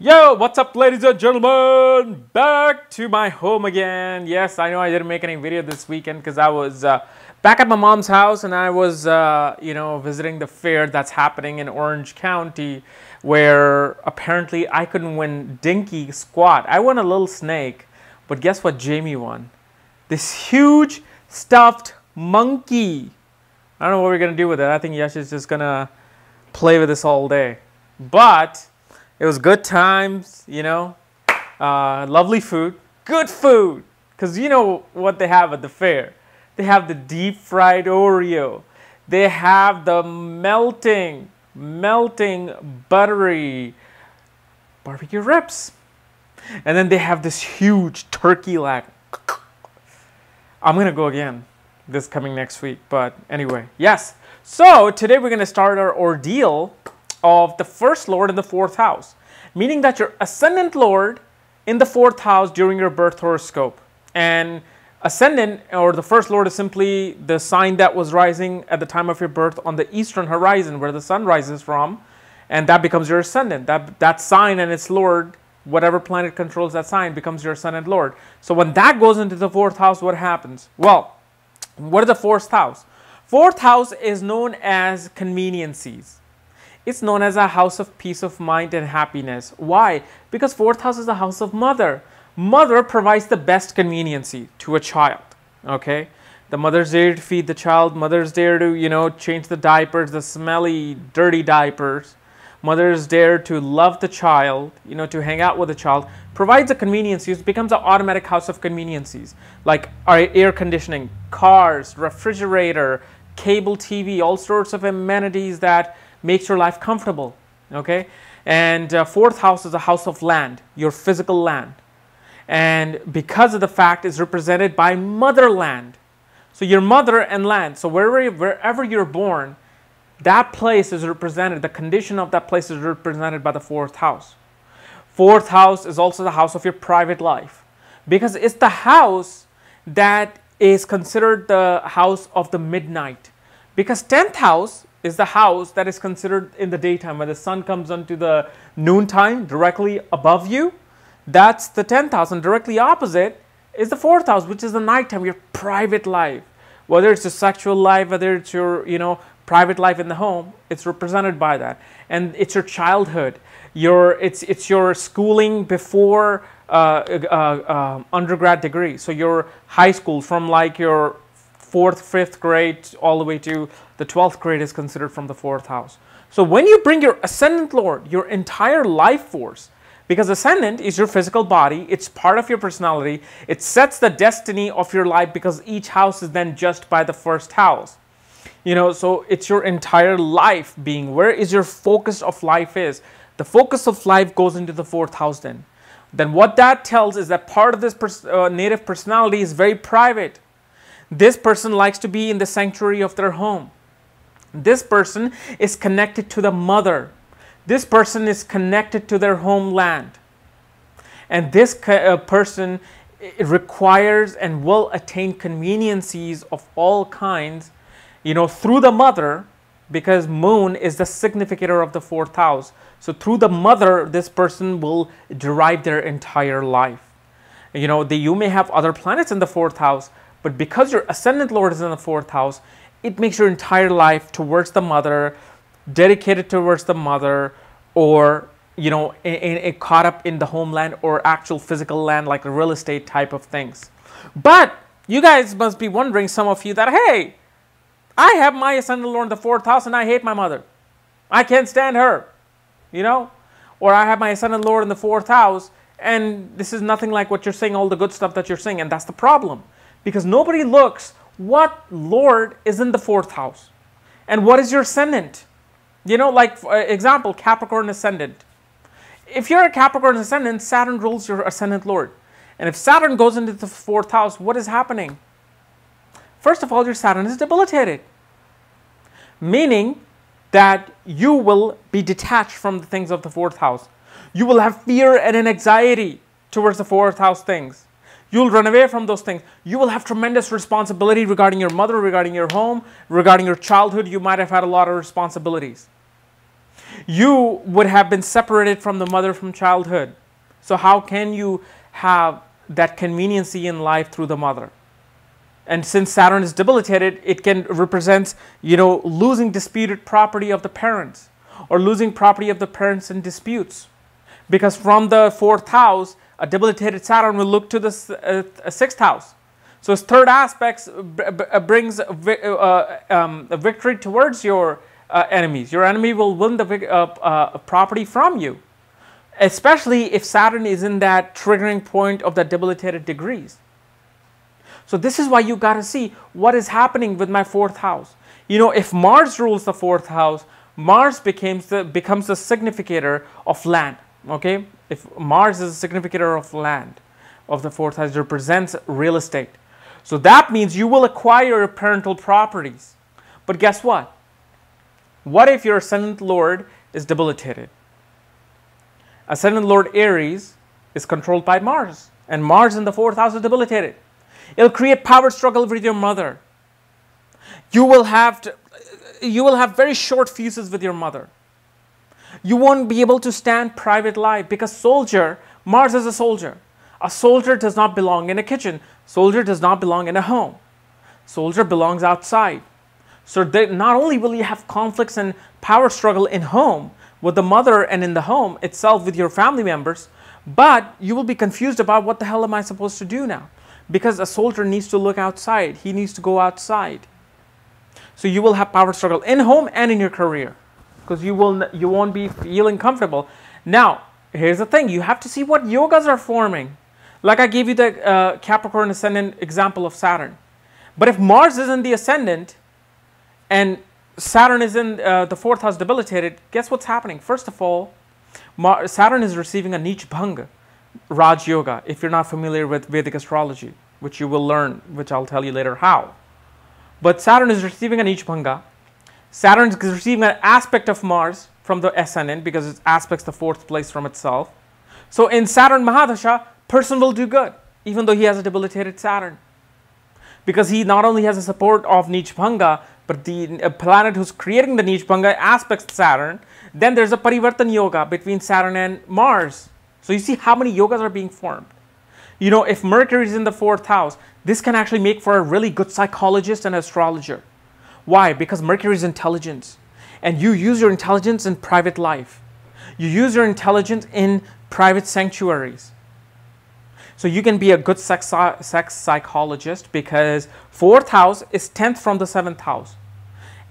Yo, what's up, ladies and gentlemen? Back to my home again. Yes, I know I didn't make any video this weekend because I was back at my mom's house and I was, visiting the fair that's happening in Orange County, where apparently I couldn't win dinky squat. I won a little snake, but guess what Jamie won? This huge stuffed monkey. I don't know what we're going to do with it. I think Yash is just going to play with this all day. But it was good times, lovely food, good food. Because you know what they have at the fair. They have the deep fried Oreo. They have the melting buttery barbecue ribs. And then they have this huge turkey leg. I'm going to go again this coming next week. But anyway, yes. So today we're going to start our ordeal of the first lord in the fourth house, meaning that your ascendant lord in the fourth house during your birth horoscope. And ascendant, or the first lord, is simply the sign that was rising at the time of your birth on the eastern horizon where the sun rises from, and that becomes your ascendant. That sign and its lord, whatever planet controls that sign, becomes your ascendant lord. So when that goes into the fourth house, what happens? Well, what is the fourth house? Fourth house is known as conveniences. It's known as a house of peace of mind and happiness. Why? Because fourth house is the house of mother. Mother provides the best conveniency to a child. Okay? The mother's there to feed the child. Mother's there to, change the diapers, the smelly, dirty diapers. Mother's there to love the child, to hang out with the child. Provides a conveniency. It becomes an automatic house of conveniences. Like our air conditioning, cars, refrigerator, cable TV, all sorts of amenities that makes your life comfortable. Okay? And fourth house is a house of land, your physical land. And because of the fact it's represented by motherland. So your mother and land. So wherever you're born, that place is represented, the condition of that place is represented by the fourth house. Fourth house is also the house of your private life, because it's the house that is considered the house of the midnight. Because 10th house is the house that is considered in the daytime, when the sun comes onto the noontime directly above you. That's the 10th house, and directly opposite is the fourth house, which is the nighttime, your private life. Whether it's your sexual life, whether it's your private life in the home, it's represented by that. And it's your childhood, it's your schooling before undergrad degree. So your high school, from like your 4th, 5th grade all the way to the 12th grade, is considered from the fourth house. So when you bring your ascendant lord, your entire life force, because ascendant is your physical body, it's part of your personality, it sets the destiny of your life, because each house is then judged by the first house. So it's your entire life being, where is your focus of life is. The focus of life goes into the fourth house then. Then what that tells is that part of this native personality is very private. This person likes to be in the sanctuary of their home. This person is connected to the mother. This person is connected to their homeland. And this person requires and will attain conveniencies of all kinds, through the mother, because moon is the significator of the fourth house. So through the mother, this person will derive their entire life. You may have other planets in the fourth house, but because your ascendant lord is in the fourth house, it makes your entire life towards the mother, dedicated towards the mother, or caught up in the homeland or actual physical land, like a real estate type of things. But you guys must be wondering, some of you, that hey, I have my ascendant lord in the fourth house and I hate my mother. I can't stand her. Or I have my ascendant lord in the fourth house and this is nothing like what you're saying, all the good stuff that you're saying. And that's the problem. Because nobody looks what lord is in the fourth house. And what is your ascendant? Like for example, Capricorn ascendant. If you're a Capricorn ascendant, Saturn rules your ascendant lord. And if Saturn goes into the fourth house, what is happening? First of all, your Saturn is debilitated. Meaning that you will be detached from the things of the fourth house. You will have fear and an anxiety towards the fourth house things. You'll run away from those things. You will have tremendous responsibility regarding your mother, regarding your home, regarding your childhood. You might have had a lot of responsibilities. You would have been separated from the mother from childhood. So how can you have that conveniency in life through the mother? And since Saturn is debilitated, it can represent, losing disputed property of the parents, or losing property of the parents in disputes. Because from the 4th house, a debilitated Saturn will look to the 6th house. So its third aspect brings a victory towards your enemies. Your enemy will win the property from you, especially if Saturn is in that triggering point of the debilitated degrees. So this is why you got to see what is happening with my 4th house. If Mars rules the 4th house, Mars becomes the significator of land. Okay, if Mars is a significator of land of the 4th house, it represents real estate. So that means you will acquire parental properties. But guess what? What if your ascendant lord is debilitated? Ascendant lord Aries is controlled by Mars, and Mars in the 4th house is debilitated. It'll create power struggle with your mother. You will have very short fuses with your mother. You won't be able to stand private life because Mars is a soldier. A soldier does not belong in a kitchen. Soldier does not belong in a home. Soldier belongs outside. So not only will you have conflicts and power struggle in home with the mother and in the home itself with your family members, but you will be confused about what the hell am I supposed to do now? Because a soldier needs to look outside. He needs to go outside. So you will have power struggle in home and in your career, because you won't be feeling comfortable. Now, here's the thing. You have to see what yogas are forming. Like I gave you the Capricorn ascendant example of Saturn. But if Mars is in the ascendant and Saturn is in the 4th house debilitated, guess what's happening? First of all, Saturn is receiving a Neech Bhanga Raj Yoga, if you're not familiar with Vedic Astrology, which you will learn, which I'll tell you later how. But Saturn is receiving a Neech Bhanga. Saturn is receiving an aspect of Mars from the ascendant because it aspects the 4th place from itself. So in Saturn Mahadasha, person will do good, even though he has a debilitated Saturn. Because he not only has the support of Neech Bhanga, but the planet who's creating the Neech Bhanga aspects Saturn. Then there's a Parivartan Yoga between Saturn and Mars. So you see how many yogas are being formed. If Mercury is in the 4th house, this can actually make for a really good psychologist and astrologer. Why? Because Mercury is intelligence. And you use your intelligence in private life. You use your intelligence in private sanctuaries. So you can be a good sex psychologist because 4th house is 10th from the 7th house.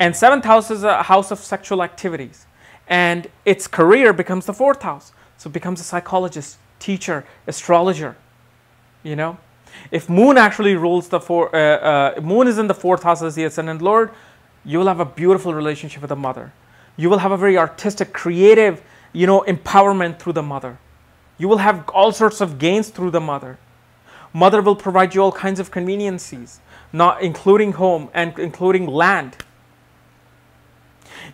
And 7th house is a house of sexual activities. And its career becomes the 4th house. So it becomes a psychologist, teacher, astrologer. If Moon actually rules Moon is in the 4th house as the ascendant lord, you will have a beautiful relationship with the mother. You will have a very artistic, creative, empowerment through the mother. You will have all sorts of gains through the mother. Mother will provide you all kinds of conveniences, not including home and including land.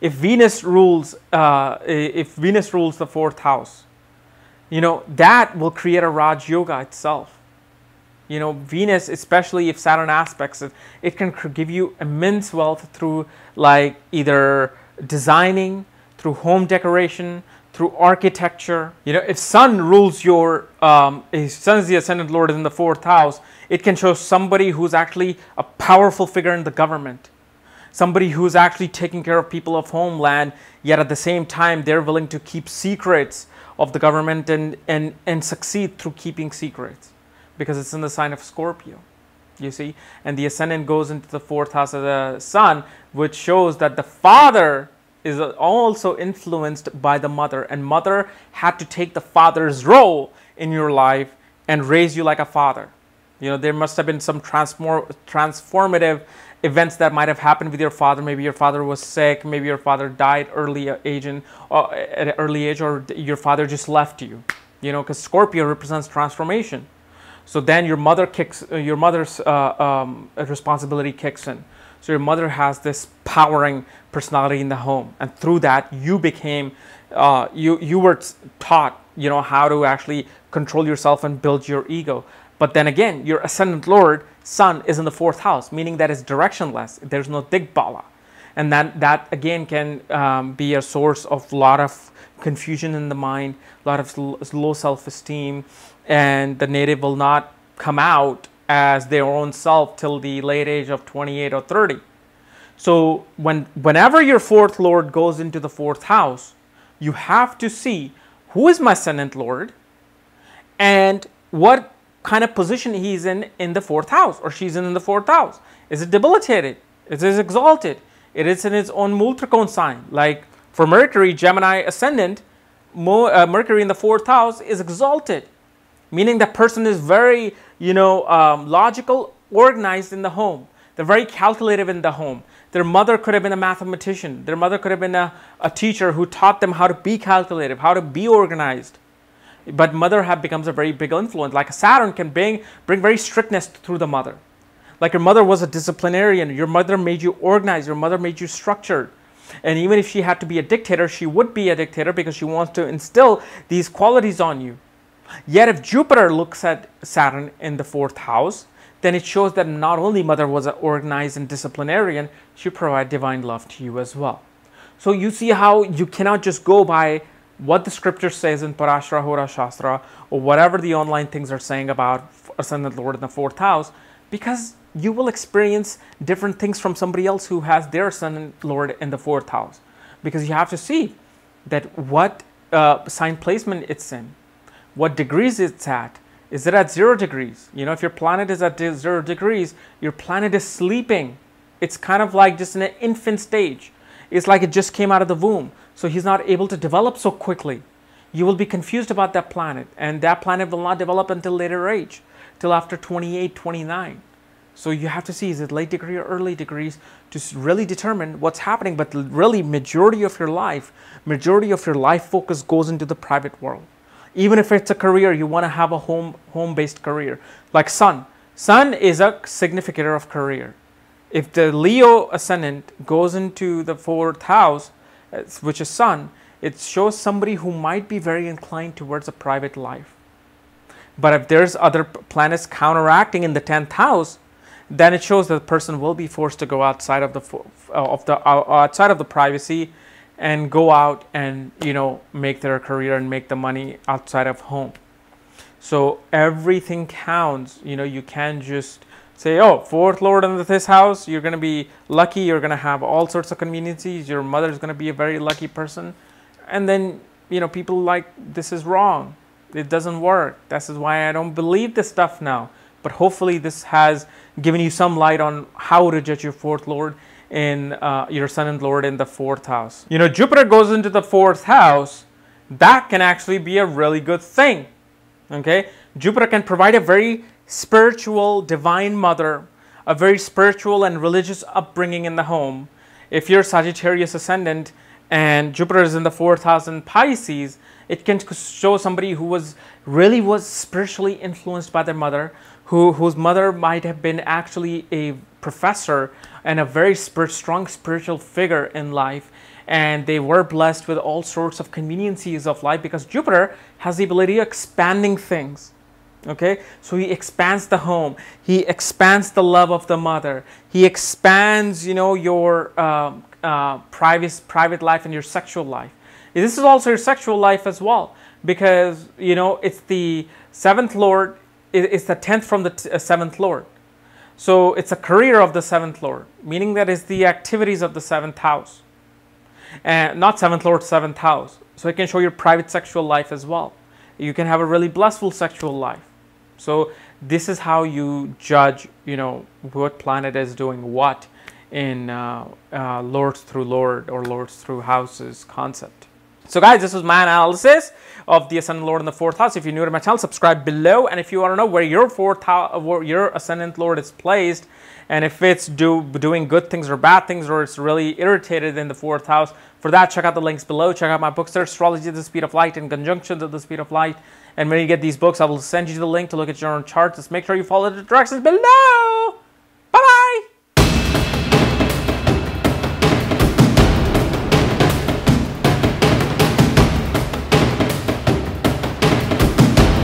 If Venus rules the 4th house, that will create a Raj Yoga itself. Venus, especially if Saturn aspects it, it can give you immense wealth through like either designing, through home decoration, through architecture. If Sun rules if Sun is the ascendant lord in the 4th house, it can show somebody who's actually a powerful figure in the government. Somebody who's actually taking care of people of homeland, yet at the same time they're willing to keep secrets of the government and succeed through keeping secrets. Because it's in the sign of Scorpio, you see. And the ascendant goes into the 4th house of the sun, which shows that the father is also influenced by the mother. And mother had to take the father's role in your life and raise you like a father. There must have been some transformative events that might have happened with your father. Maybe your father was sick. Maybe your father died at an early age, or your father just left you. Because Scorpio represents transformation. So then your mother's responsibility kicks in. So your mother has this powering personality in the home, and through that you became, you were taught, how to actually control yourself and build your ego. But then again, your ascendant lord, Sun, is in the 4th house, meaning that it's directionless. There's no digbala. And that again can be a source of a lot of confusion in the mind, a lot of low self-esteem, and the native will not come out as their own self till the late age of 28 or 30. So whenever your fourth lord goes into the fourth house, you have to see who is my ascendant lord and what kind of position he's in the fourth house, or she's in the fourth house. Is it debilitated? Is it exalted? It is in its own Multrikon sign. Like for Mercury, Gemini ascendant, Mercury in the fourth house is exalted, meaning that person is very, logical, organized in the home. They're very calculative in the home. Their mother could have been a mathematician. Their mother could have been a teacher who taught them how to be calculative, how to be organized. But mother becomes a very big influence. Like a Saturn can bring very strictness through the mother. Like your mother was a disciplinarian. Your mother made you organized. Your mother made you structured. And even if she had to be a dictator, she would be a dictator because she wants to instill these qualities on you. Yet if Jupiter looks at Saturn in the fourth house, then it shows that not only mother was an organized and disciplinarian, she provided divine love to you as well. So you see how you cannot just go by what the scripture says in Parashara, Hora Shastra, or whatever the online things are saying about ascendant lord in the fourth house, because you will experience different things from somebody else who has their ascendant lord in the fourth house. Because you have to see that what sign placement it's in, what degrees it's at. Is it at 0 degrees? If your planet is at 0 degrees, your planet is sleeping. It's kind of like just in an infant stage. It's like it just came out of the womb. So he's not able to develop so quickly. You will be confused about that planet. And that planet will not develop until later age, till after 28, 29. So you have to see, is it late degree or early degrees to really determine what's happening. But really, majority of your life focus goes into the private world. Even if it's a career, you want to have a home-based career. Like Sun. Sun is a significator of career. If the Leo ascendant goes into the fourth house, which is Sun, it shows somebody who might be very inclined towards a private life. But if there's other planets counteracting in the 10th house, then it shows that the person will be forced to go outside of the privacy and go out and make their career and make the money outside of home. So everything counts. You can't just say, oh, fourth lord in this house, you're going to be lucky, you're going to have all sorts of conveniences, your mother is going to be a very lucky person, and then people like, this is wrong, it doesn't work. This is why I don't believe this stuff now. But hopefully this has given you some light on how to judge your fourth lord in your ascendant lord in the fourth house. Jupiter goes into the fourth house. That can actually be a really good thing. Okay, Jupiter can provide a very spiritual, divine mother, a very spiritual and religious upbringing in the home. If you're Sagittarius ascendant and Jupiter is in the fourth house in Pisces, it can show somebody who was spiritually influenced by their mother, whose mother might have been actually a professor and a very strong spiritual figure in life, and they were blessed with all sorts of conveniences of life because Jupiter has the ability of expanding things. Okay, so he expands the home, he expands the love of the mother, he expands your private life and your sexual life. This is also your sexual life as well, because it's the 7th lord, it's the 10th from the 7th lord. So it's a career of the 7th lord, meaning that it's the activities of the 7th house. And not 7th lord, 7th house. So it can show your private sexual life as well. You can have a really blissful sexual life. So this is how you judge, what planet is doing what in lords through lord or lords through houses concept. So guys, this was my analysis of the ascendant lord in the fourth house. If you're new to my channel, subscribe below. And if you want to know where your fourth house, where your ascendant lord is placed, and if it's doing good things or bad things, or it's really irritated in the fourth house, for that, check out the links below. Check out my books, Astrology at the Speed of Light, in Conjunction to the Speed of Light. And when you get these books, I will send you the link to look at your own chart. Just make sure you follow the directions below.